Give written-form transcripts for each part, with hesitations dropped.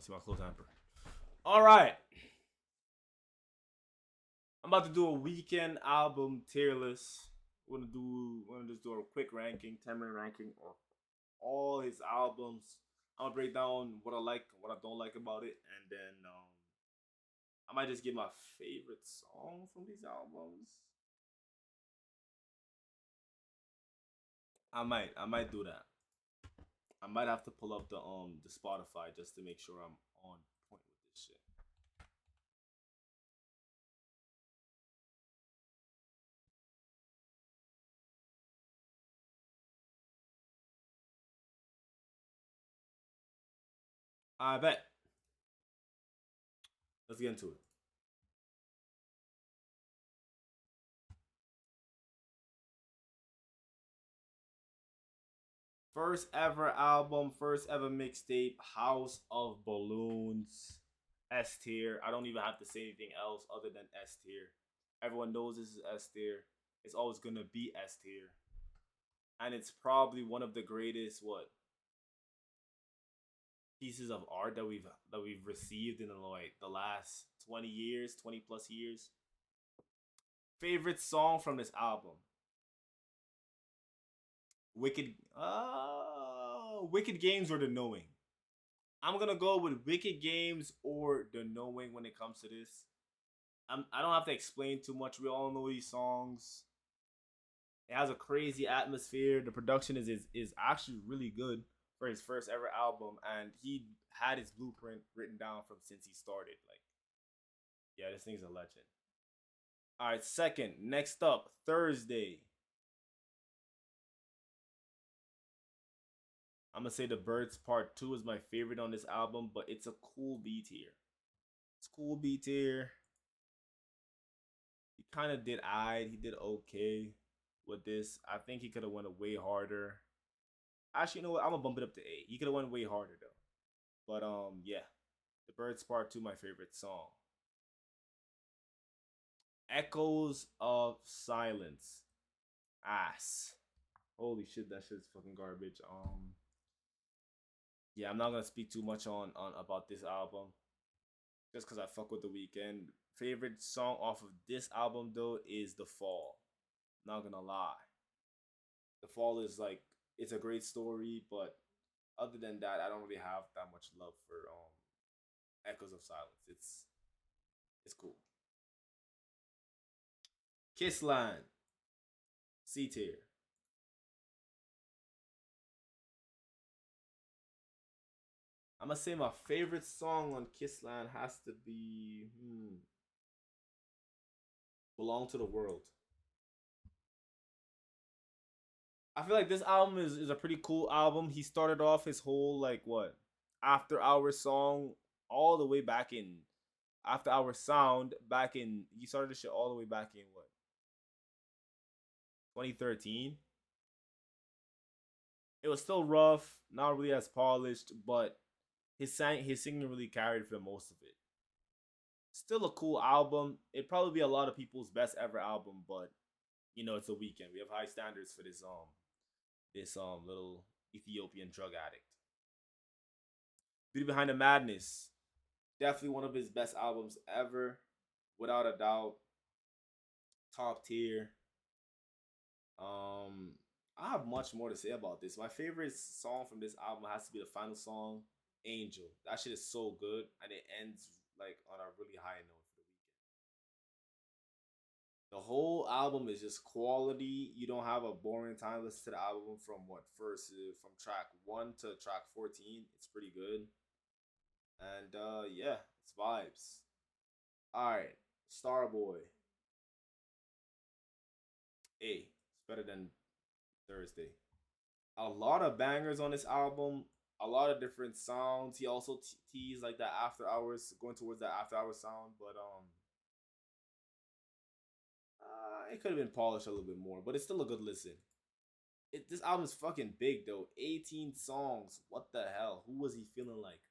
want to see my clothes hamper. All right. I'm about to do a Weeknd album tier list. We're gonna just do a quick ranking, 10-minute ranking of all his albums. I'm gonna break down what I like, what I don't like about it, and then I might just give my favorite song from these albums. I might do that. I might have to pull up the Spotify just to make sure I'm on point with this shit. I bet. Let's get into it. First ever album, first ever mixtape, House of Balloons, S tier. I don't even have to say anything else other than S tier. Everyone knows this is S tier. It's always gonna be S tier, and it's probably one of the greatest pieces of art that we've received in like the last 20 years, 20 plus years. Favorite song from this album? Wicked Games or The Knowing. I'm gonna go with Wicked Games or The Knowing when it comes to this. I don't have to explain too much. We all know these songs. It has a crazy atmosphere. The production is actually really good for his first ever album, and he had his blueprint written down from since he started. Like, yeah, this thing's a legend. All right, second. Next up, Thursday. I'm gonna say The Birds Part 2 is my favorite on this album, but it's a cool B tier. It's cool B tier. He kind of did he did okay with this. I think he could have went way harder. Actually, you know what? I'm gonna bump it up to 8. He could have went way harder though. But yeah. The Birds Part 2, my favorite song. Echoes of Silence. Ass. Holy shit, that shit's fucking garbage. Yeah, I'm not gonna speak too much on about this album. Just cause I fuck with The Weeknd. Favorite song off of this album though is The Fall. Not gonna lie. The Fall is like, it's a great story, but other than that, I don't really have that much love for Echoes of Silence. It's cool. Kissland, C tier. I'm gonna say my favorite song on Kissland has to be Belong to the World. I feel like this album is a pretty cool album. He started off his whole like what After Hours song all the way back in After Hours sound back in he started this shit all the way back in what 2013. It was still rough, not really as polished, but his singing really carried for most of it. Still a cool album. It'd probably be a lot of people's best ever album, but you know it's a Weeknd. We have high standards for this little Ethiopian drug addict. Beauty Behind the Madness. Definitely one of his best albums ever, without a doubt. Top tier. I have much more to say about this. My favorite song from this album has to be the final song, Angel. That shit is so good, and it ends like on a really high note for the Weeknd. The whole album is just quality. You don't have a boring time listening to the album from from track 1 to track 14. It's pretty good. And yeah, it's vibes. Alright, Starboy. It's better than Thursday. A lot of bangers on this album, a lot of different sounds. He also teased like that after hours, going towards that after hours sound, but it could have been polished a little bit more, but it's still a good listen. This album is fucking big though. 18 songs. What the hell? Who was he feeling like?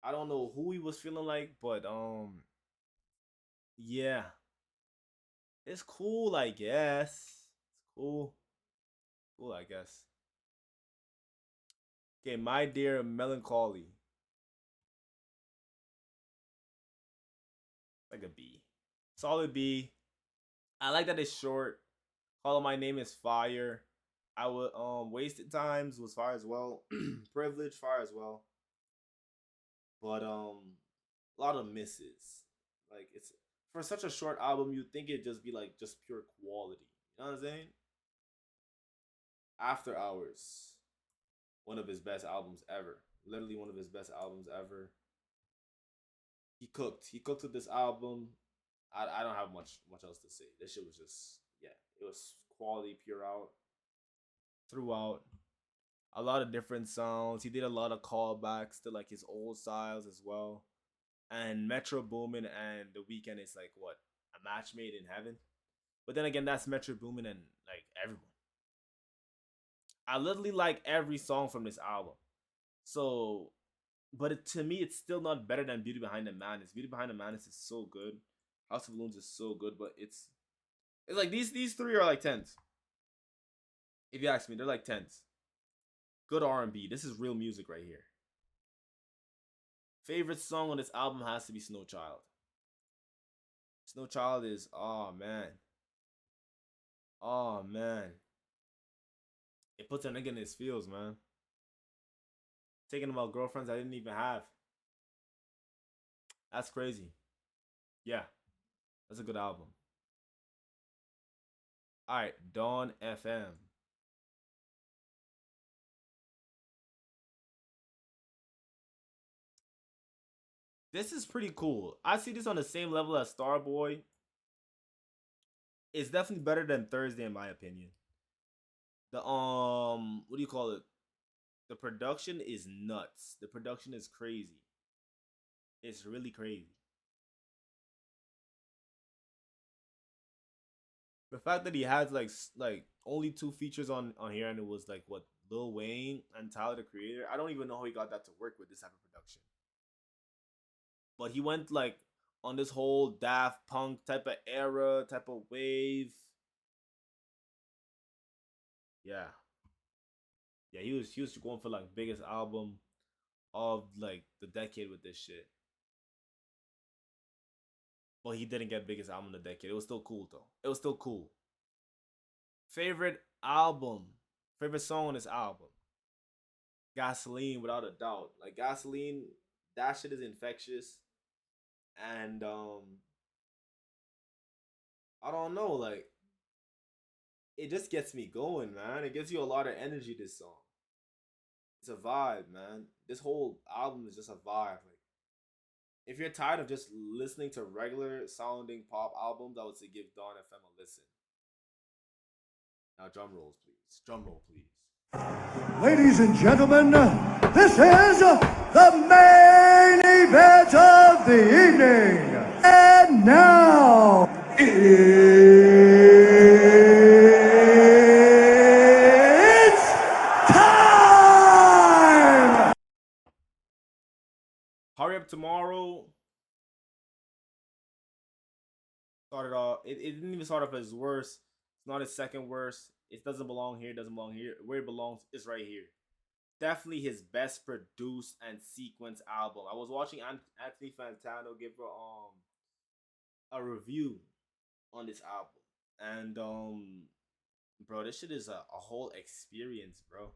I don't know who he was feeling like, but yeah, it's cool. I guess it's cool. Cool, I guess. Okay, My Dear Melancholy. Like a B. Solid B. I like that it's short. Call My Name is fire. I would Wasted Times was fire as well. Privilege fire as well. But a lot of misses. Like it's for such a short album, you'd think it'd just be like just pure quality. You know what I'm saying? After Hours, one of his best albums ever. Literally one of his best albums ever. He cooked. He cooked with this album. I don't have much else to say. This shit was just yeah, it was quality pure out throughout. A lot of different sounds. He did a lot of callbacks to like his old styles as well. And Metro Boomin and The Weeknd is like what, a match made in heaven. But then again, that's Metro Boomin and like everyone. I literally like every song from this album. So, but to me, it's still not better than Beauty Behind the Madness. Beauty Behind the Madness is so good. House of Balloons is so good, but it's like these three are like tens. If you ask me, they're like tens. Good R&B. This is real music right here. Favorite song on this album has to be Snow Child. Snow Child is oh man. Oh man. It puts a nigga in his feels, man. Taking about girlfriends I didn't even have. That's crazy. Yeah. That's a good album. Alright, Dawn FM. This is pretty cool. I see this on the same level as Starboy. It's definitely better than Thursday in my opinion. The what do you call it? The production is nuts. The production is crazy. It's really crazy. The fact that he has like only two features on here, and it was like what, Lil Wayne and Tyler the Creator. I don't even know how he got that to work with this type of production. But he went like on this whole Daft Punk type of era, type of wave. Yeah, yeah, he was going for like biggest album of like the decade with this shit. But he didn't get biggest album of the decade. It was still cool though. It was still cool. Favorite album, favorite song on this album, Gasoline, without a doubt. Like Gasoline, that shit is infectious, and I don't know, like it just gets me going, man. It gives you a lot of energy. This song, it's a vibe, man. This whole album is just a vibe. Like if you're tired of just listening to regular sounding pop albums, I would say give Dawn FM a listen. Now drum rolls, please. Drum roll, please. Ladies and gentlemen, this is the main event of the evening. And now, it's time! Hurry Up Tomorrow started off. It didn't even start off as worst. It's not his second worst. It doesn't belong here. It doesn't belong here. Where it belongs is right here. Definitely his best produced and sequenced album. I was watching Anthony Fantano give a review on this album, and bro, this shit is a whole experience, bro.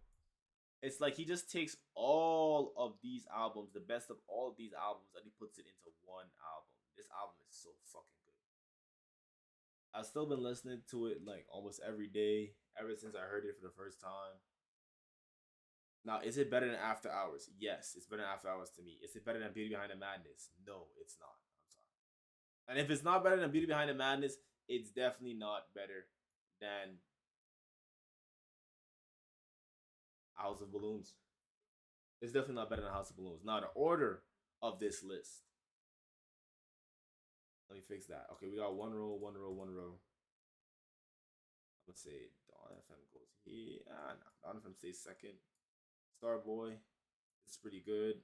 It's like he just takes all of these albums, the best of all of these albums, and he puts it into one album. This album is so fucking good. I've still been listening to it like almost every day ever since I heard it for the first time. Now, is it better than After Hours? Yes, it's better than After Hours to me. Is it better than Beauty Behind the Madness? No, it's not. I'm sorry. And if it's not better than Beauty Behind the Madness, it's definitely not better than House of Balloons. It's definitely not better than House of Balloons. Now, the order of this list. Let me fix that. Okay, we got one row, one row, one row. I'm gonna say Dawn FM goes here. No, Dawn FM stays second. Starboy, it's pretty good.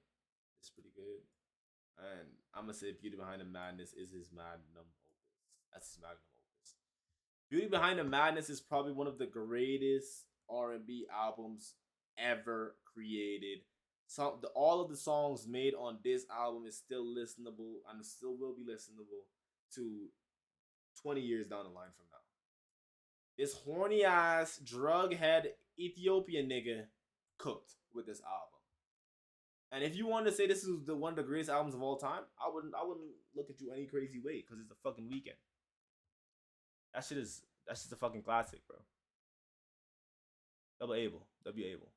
It's pretty good. And I'm gonna say Beauty Behind the Madness is his magnum opus. That's his magnum opus. Beauty Behind the Madness is probably one of the greatest R&B albums ever created. all of the songs made on this album is still listenable and still will be listenable to 20 years down the line from now. This horny ass drug head Ethiopian nigga cooked with this album. And if you want to say this is one of the greatest albums of all time, I wouldn't look at you any crazy way because it's a fucking Weeknd. That's just a fucking classic, bro. Abel. W. Abel.